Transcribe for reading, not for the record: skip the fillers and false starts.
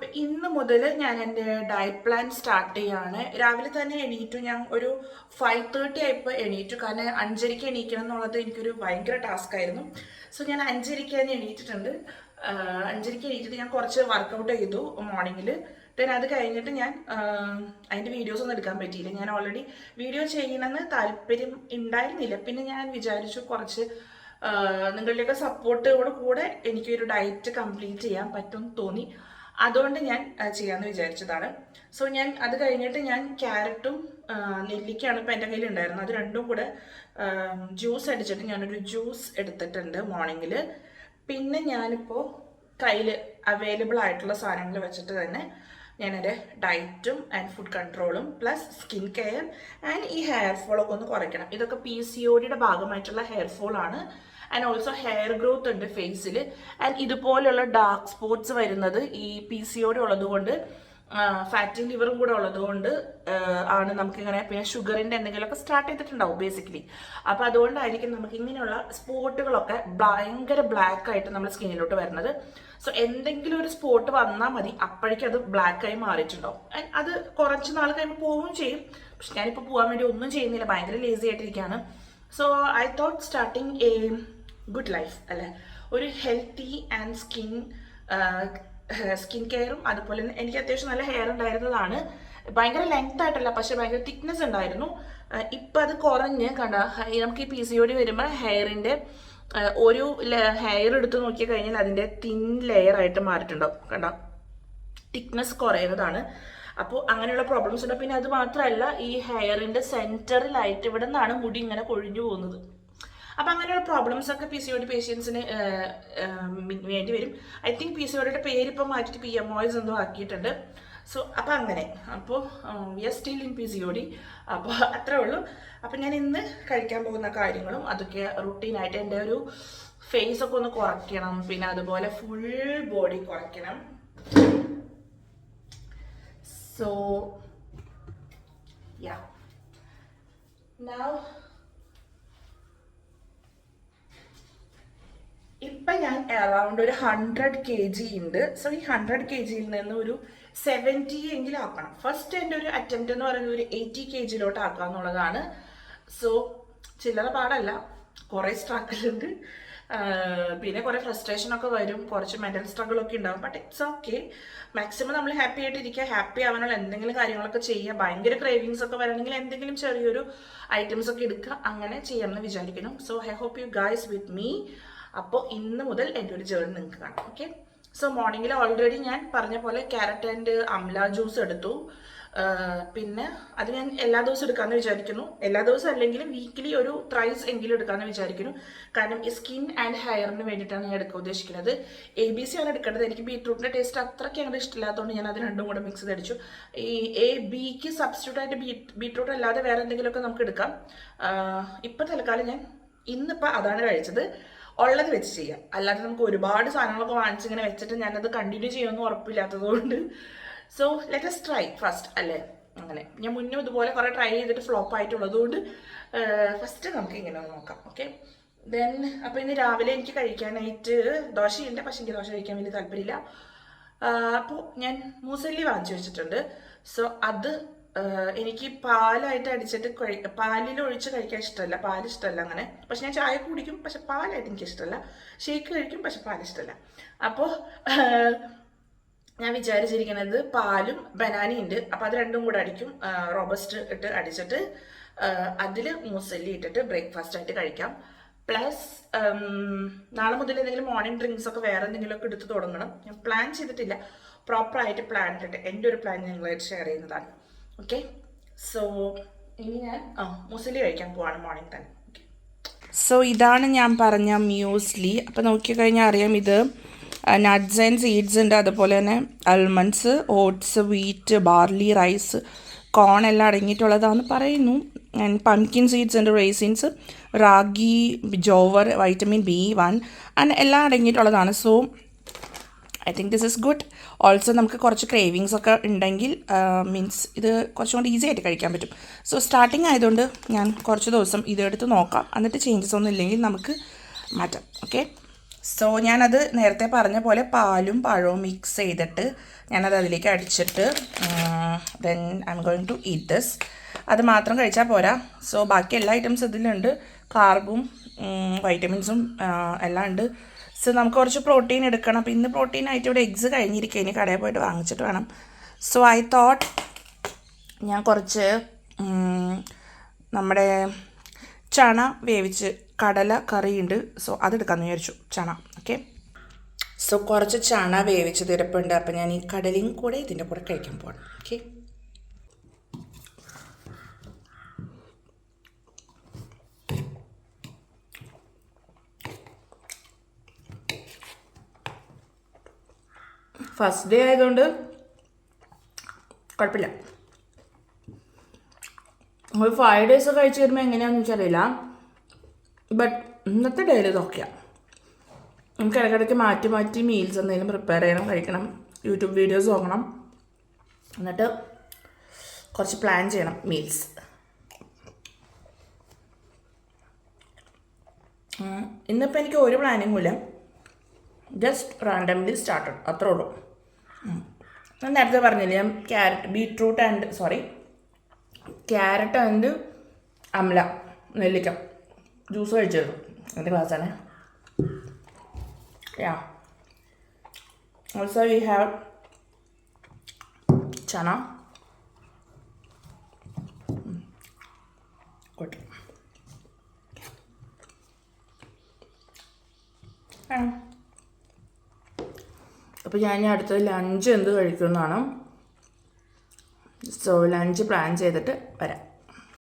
അപ്പം ഇന്ന് മുതൽ ഞാൻ എൻ്റെ ഡയറ്റ് പ്ലാൻ സ്റ്റാർട്ട് ചെയ്യാണ്. രാവിലെ തന്നെ എണീറ്റു. ഞാൻ ഒരു 5:30 ആയപ്പോൾ എണീറ്റു. കാരണം 5:30 എണീക്കണം എന്നുള്ളത് എനിക്കൊരു ഭയങ്കര ടാസ്ക് ആയിരുന്നു. സോ ഞാൻ 5:30 തന്നെ എണീറ്റിട്ടുണ്ട്. 5:30 എണീറ്റിട്ട് ഞാൻ കുറച്ച് വർക്കൗട്ട് ചെയ്തു മോർണിംഗിൽ. ദെൻ അത് കഴിഞ്ഞിട്ട് ഞാൻ അതിൻ്റെ വീഡിയോസ് ഒന്നും എടുക്കാൻ പറ്റിയില്ല. ഞാൻ ഓൾറെഡി വീഡിയോ ചെയ്യണമെന്ന് താല്പര്യം ഉണ്ടായിരുന്നില്ല. പിന്നെ ഞാൻ വിചാരിച്ചു കുറച്ച് നിങ്ങളുടെയൊക്കെ സപ്പോർട്ടോട് കൂടെ എനിക്കൊരു ഡയറ്റ് കംപ്ലീറ്റ് ചെയ്യാൻ പറ്റും തോന്നി. അതുകൊണ്ട് ഞാൻ ചെയ്യാമെന്ന് വിചാരിച്ചതാണ്. സോ ഞാൻ അത് കഴിഞ്ഞിട്ട് ഞാൻ ക്യാരറ്റും നെല്ലിക്കയാണ് ഇപ്പോൾ എൻ്റെ കയ്യിൽ ഉണ്ടായിരുന്നത്. അത് രണ്ടും കൂടെ ജ്യൂസ് അടിച്ചിട്ട് ഞാനൊരു ജ്യൂസ് എടുത്തിട്ടുണ്ട് മോർണിംഗിൽ. പിന്നെ ഞാനിപ്പോൾ കയ്യിൽ അവൈലബിൾ ആയിട്ടുള്ള സാധനങ്ങൾ വെച്ചിട്ട് തന്നെ ഞാനെൻ്റെ ഡയറ്റും ആൻഡ് ഫുഡ് കൺട്രോളും പ്ലസ് സ്കിൻ കെയർ ആൻഡ് ഈ ഹെയർ ഫോളൊക്കെ ഒന്ന് കുറയ്ക്കണം. ഇതൊക്കെ PCODയുടെ ഭാഗമായിട്ടുള്ള ഹെയർ ഫോളാണ്. ആൻഡ് ഓൾസോ ഹെയർ ഗ്രോത്ത് ഉണ്ട് ഫേസിൽ. ആൻഡ് ഇതുപോലെയുള്ള ഡാർക്ക് സ്പോട്ട്സ് വരുന്നത് ഈ PCOD ഉള്ളതുകൊണ്ട്, ഫാറ്റി ലിവറും കൂടെ ഉള്ളതുകൊണ്ട് ആണ് നമുക്കിങ്ങനെ. പിന്നെ ഷുഗറിൻ്റെ എന്തെങ്കിലുമൊക്കെ സ്റ്റാർട്ട് ചെയ്തിട്ടുണ്ടാവും ബേസിക്കലി. അപ്പോൾ അതുകൊണ്ടായിരിക്കും നമുക്ക് ഇങ്ങനെയുള്ള സ്പോട്ടുകളൊക്കെ ഭയങ്കര ബ്ലാക്ക് ആയിട്ട് നമ്മുടെ സ്കിന്നിലോട്ട് വരുന്നത്. സോ എന്തെങ്കിലും ഒരു സ്പോട്ട് വന്നാൽ മതി, അപ്പോഴേക്കും അത് ബ്ലാക്കായി മാറിയിട്ടുണ്ടാവും. ആൻഡ് അത് കുറച്ച് നാൾ കഴിയുമ്പോൾ പോവുകയും ചെയ്യും. പക്ഷെ ഞാനിപ്പോൾ പോകാൻ വേണ്ടി ഒന്നും ചെയ്യുന്നില്ല, ഭയങ്കര ലേസി ആയിട്ടിരിക്കുകയാണ്. So I thought starting a good life അല്ലേ, ഒരു ഹെൽത്തി ആൻഡ് സ്കിൻ കെയറും. അതുപോലെ തന്നെ എനിക്ക് അത്യാവശ്യം നല്ല ഹെയർ ഉണ്ടായിരുന്നതാണ്. ഭയങ്കര ലെങ്ത് ആയിട്ടല്ല, പക്ഷെ ഭയങ്കര തിക്നെസ് ഉണ്ടായിരുന്നു. ഇപ്പം അത് കുറഞ്ഞ് കണ്ട. നമുക്ക് ഈ PCOD വരുമ്പോൾ ഹെയറിൻ്റെ ഒരു ഹെയർ എടുത്ത് നോക്കി കഴിഞ്ഞാൽ അതിൻ്റെ തിൻ ലെയർ ആയിട്ട് മാറിയിട്ടുണ്ടാവും. കണ്ട, തിക്നെസ് കുറയുന്നതാണ്. അപ്പോൾ അങ്ങനെയുള്ള പ്രോബ്ലംസ് ഉണ്ട്. പിന്നെ അത് മാത്രമല്ല, ഈ ഹെയറിൻ്റെ സെൻറ്ററിലായിട്ട് ഇവിടെ നിന്നാണ് മുടി ഇങ്ങനെ കൊഴിഞ്ഞു പോകുന്നത്. അപ്പം അങ്ങനെയുള്ള പ്രോബ്ലംസ് ഒക്കെ PCOD പേഷ്യൻസിന് വേണ്ടി വരും. ഐ തിങ്ക് PCODയുടെ പേര് ഇപ്പം മാറ്റിയിട്ട് PMOS എന്തോ ആക്കിയിട്ടുണ്ട്. സോ അപ്പം അങ്ങനെ, അപ്പോൾ we are still in PCOD. അപ്പോൾ അത്രേ ഉള്ളൂ. അപ്പം ഞാൻ ഇന്ന് കഴിക്കാൻ പോകുന്ന കാര്യങ്ങളും അതൊക്കെ റുട്ടീനായിട്ട് എൻ്റെ ഒരു ഫേസൊക്കെ ഒന്ന് കുറയ്ക്കണം. പിന്നെ അതുപോലെ ഫുൾ ബോഡി കുറയ്ക്കണം. സോ യാ, നൗ ഇപ്പം ഞാൻ അറൗണ്ട് ഒരു 100 kg ഉണ്ട്. സോ ഈ 100 kgയിൽ നിന്ന് ഒരു 70 എങ്കിലും ആക്കണം. ഫസ്റ്റ് എൻ്റെ ഒരു അറ്റംപ്റ്റ് എന്ന് പറയുന്നത് ഒരു 80 kgയിലോട്ട് ആക്കുക എന്നുള്ളതാണ്. സോ ചില്ലറ പാടല്ല, കുറേ സ്ട്രഗിളുണ്ട്. പിന്നെ കുറേ ഫ്രസ്ട്രേഷനൊക്കെ വരും, കുറച്ച് മെൻ്റൽ സ്ട്രഗിളൊക്കെ ഉണ്ടാവും. But it's okay. മാക്സിമം നമ്മൾ ഹാപ്പി ആയിട്ടിരിക്കുക, ഹാപ്പി ആവാനുള്ള എന്തെങ്കിലും കാര്യങ്ങളൊക്കെ ചെയ്യുക. ഭയങ്കര ക്രേവിങ്സ് ഒക്കെ വരണമെങ്കിൽ എന്തെങ്കിലും ചെറിയൊരു ഐറ്റംസ് ഒക്കെ എടുക്കുക. അങ്ങനെ ചെയ്യാമെന്ന് വിചാരിക്കുന്നു. So I hope you guys with me. അപ്പോൾ ഇന്ന് മുതൽ എൻ്റെ ഒരു ജേർണി നിങ്ങൾക്ക് കാണാം. ഓക്കെ. സോ മോർണിംഗിൽ ഓൾറെഡി ഞാൻ പറഞ്ഞ പോലെ ക്യാരറ്റ് ആൻഡ് അംല ജ്യൂസ് എടുത്തു. പിന്നെ അത് ഞാൻ എല്ലാ ദിവസവും എടുക്കാമെന്ന് വിചാരിക്കുന്നു. എല്ലാ ദിവസവും അല്ലെങ്കിലും വീക്കിലി ഒരു ത്രൈസ് എങ്കിലും എടുക്കാമെന്ന് വിചാരിക്കുന്നു. കാരണം ഈ സ്കിൻ ആൻഡ് ഹെയറിന് വേണ്ടിയിട്ടാണ് ഞാൻ എടുക്കാൻ ഉദ്ദേശിക്കുന്നത്. ABC ആണ് എടുക്കേണ്ടത്. എനിക്ക് ബീട്രൂട്ടിൻ്റെ ടേസ്റ്റ് അത്രയ്ക്ക് അങ്ങനെ ഇഷ്ടമില്ലാത്തതുകൊണ്ട് ഞാൻ അത് രണ്ടും കൂടെ മിക്സ് ചെയ്തടിച്ചു. ഈ ABക്ക് സബ്സ്റ്റിറ്റ്യൂട്ട് ആയിട്ട് ബീട്രൂട്ട് അല്ലാതെ വേറെ എന്തെങ്കിലുമൊക്കെ നമുക്ക് എടുക്കാം. ഇപ്പം തൽക്കാലം ഞാൻ ഇന്നിപ്പോൾ അതാണ് കഴിച്ചത്. ഉള്ളത് വെച്ച് ചെയ്യാം. അല്ലാതെ നമുക്ക് ഒരുപാട് സാധനങ്ങളൊക്കെ വാങ്ങിച്ചിങ്ങനെ വെച്ചിട്ട് ഞാനത് കണ്ടിന്യൂ ചെയ്യുമെന്ന് ഉറപ്പില്ലാത്തതുകൊണ്ട് so let us try first അല്ലേ. അങ്ങനെ ഞാൻ മുന്നേ ഇതുപോലെ കുറേ ട്രൈ ചെയ്തിട്ട് ഫ്ലോപ്പ് ആയിട്ടുള്ളതുകൊണ്ട് ഫസ്റ്റ് നമുക്ക് ഇങ്ങനെ ഒന്ന് നോക്കാം. ഓക്കെ. ദെൻ അപ്പോൾ ഇന്ന് രാവിലെ എനിക്ക് കഴിക്കാനായിട്ട് ദോശയുണ്ട്. പക്ഷേ എനിക്ക് ദോശ കഴിക്കാൻ വലിയ താല്പര്യമില്ല. അപ്പോൾ ഞാൻ മൂസല്ലി വാങ്ങിച്ചു വെച്ചിട്ടുണ്ട്. സോ അത് എനിക്ക് പാലായിട്ട് അടിച്ചിട്ട് പാലിൽ ഒഴിച്ച് കഴിക്കാൻ ഇഷ്ടമല്ല, പാൽ ഇഷ്ടമല്ല അങ്ങനെ. പക്ഷെ ഞാൻ ചായ കുടിക്കും, പക്ഷെ പാലായിട്ട് എനിക്ക് ഇഷ്ടമല്ല. ഷേക്ക് കഴിക്കും, പക്ഷെ പാൽ ഇഷ്ടമല്ല. അപ്പോൾ ഞാൻ വിചാരിച്ചിരിക്കുന്നത് പാലും ബനാനയും ഉണ്ട്. അപ്പോൾ അത് രണ്ടും കൂടെ അടിക്കും. റോബസ്റ്റ് ഇട്ട് അടിച്ചിട്ട് അതിൽ മൂസല്ലി ഇട്ടിട്ട് ബ്രേക്ക്ഫാസ്റ്റ് ആയിട്ട് കഴിക്കാം. പ്ലസ് നാളെ മുതൽ എന്തെങ്കിലും മോർണിംഗ് ഡ്രിങ്ക്സ് ഒക്കെ വേറെ എന്തെങ്കിലുമൊക്കെ എടുത്ത് തുടങ്ങണം. ഞാൻ പ്ലാൻ ചെയ്തിട്ടില്ല. പ്രോപ്പറായിട്ട് പ്ലാൻ ഇട്ടിട്ട് എൻ്റെ ഒരു പ്ലാൻ നിങ്ങളായിട്ട് ഷെയർ ചെയ്യുന്നതാണ്. ഓക്കെ. സോ ഇനി ഞാൻ മൂസല്ലി കഴിക്കാൻ പോവാണ് മോർണിംഗ് തന്നെ. ഓക്കെ. സോ ഇതാണ് ഞാൻ പറഞ്ഞ മ്യൂസ്ലി. അപ്പോൾ നോക്കിക്കഴിഞ്ഞാൽ അറിയാം, ഇത് നട്ട്സ് ആൻഡ് സീഡ്സ് ഉണ്ട്. അതുപോലെ തന്നെ almonds, oats, wheat, barley, rice, corn എല്ലാം അടങ്ങിയിട്ടുള്ളതാണെന്ന് പറയുന്നു. ആൻഡ് പംകിൻ സീഡ്സ് ഉണ്ട്, raisins, ragi, jowar, vitamin B1 അങ്ങനെ എല്ലാം അടങ്ങിയിട്ടുള്ളതാണ്. So I think this is good. Also നമുക്ക് കുറച്ച് ക്രേവിങ്സ് ഒക്കെ ഉണ്ടെങ്കിൽ മീൻസ് ഇത് കുറച്ചും കൂടി ഈസി ആയിട്ട് കഴിക്കാൻ പറ്റും. സോ സ്റ്റാർട്ടിങ് ആയതുകൊണ്ട് ഞാൻ കുറച്ച് ദിവസം ഇതെടുത്ത് നോക്കാം. എന്നിട്ട് ചേഞ്ചസ് ഒന്നും ഇല്ലെങ്കിൽ നമുക്ക് മാറ്റാം. ഓക്കെ. സോ ഞാനത് നേരത്തെ പറഞ്ഞ പോലെ പാലും പഴവും മിക്സ് ചെയ്തിട്ട് ഞാനത് അതിലേക്ക് അടിച്ചിട്ട് then I am going to eat this. അത് മാത്രം കഴിച്ചാൽ പോരാ. സോ ബാക്കി എല്ലാ ഐറ്റംസ് ഇതിലുണ്ട്, കാർബും വൈറ്റമിൻസും എല്ലാം ഉണ്ട്. സോ നമുക്ക് കുറച്ച് പ്രോട്ടീൻ എടുക്കണം. അപ്പോൾ ഇന്ന് പ്രോട്ടീനായിട്ട് ഇവിടെ എഗ്സ് കഴിഞ്ഞിരിക്കുക, ഇനി കടയിൽ പോയിട്ട് വാങ്ങിച്ചിട്ട് വേണം. സോ ഐ തോട്ട് ഞാൻ കുറച്ച് നമ്മുടെ ചണ വേവിച്ച് കടല കറിയുണ്ട്, സോ അതെടുക്കാമെന്ന് വിചാരിച്ചു. ചണ, ഓക്കെ. സോ കുറച്ച് ചണ വേവിച്ച് തിരപ്പുണ്ട്, അപ്പം ഞാൻ ഈ കടലയും കൂടെ ഇതിൻ്റെ കൂടെ കഴിക്കാൻ പോകണം. ഓക്കെ. ഫസ്റ്റ് ഡേ ആയതുകൊണ്ട് കുഴപ്പമില്ല. ഒരു 5 days കഴിച്ച് വരുമ്പോൾ എങ്ങനെയാണെന്ന് വെച്ചറിയില്ല. ബട്ട് ഇന്നത്തെ ഡേയിൽ ഇതൊക്കെയാണ്. നമുക്ക് ഇടയ്ക്കിടയ്ക്ക് മാറ്റി മാറ്റി മീൽസ് എന്തെങ്കിലും പ്രിപ്പയർ ചെയ്യണം, കഴിക്കണം, യൂട്യൂബ് വീഡിയോസ് നോക്കണം, എന്നിട്ട് കുറച്ച് പ്ലാൻ ചെയ്യണം മീൽസ്. ഇന്നിപ്പോൾ എനിക്ക് ഒരു പ്ലാനിങ്ങും ഇല്ല, ജസ്റ്റ് റാൻഡംലി സ്റ്റാർട്ടഡ്, അത്രേ ഉള്ളൂ. ഞാൻ നേരത്തെ പറഞ്ഞില്ലേ, ഞാൻ ക്യാരറ്റ് ആൻഡ് അമല നെല്ലിക്ക ജ്യൂസ് കഴിച്ചിരുന്നു. എൻ്റെ ക്ലാസ്സാണ്. Yeah, also we have chana. Good. അപ്പോൾ ഞാൻ അടുത്തത് ലഞ്ച് എന്ത് കഴിക്കുമെന്നാണ്. സോ ലഞ്ച് പ്ലാൻ ചെയ്തിട്ട് വരാം.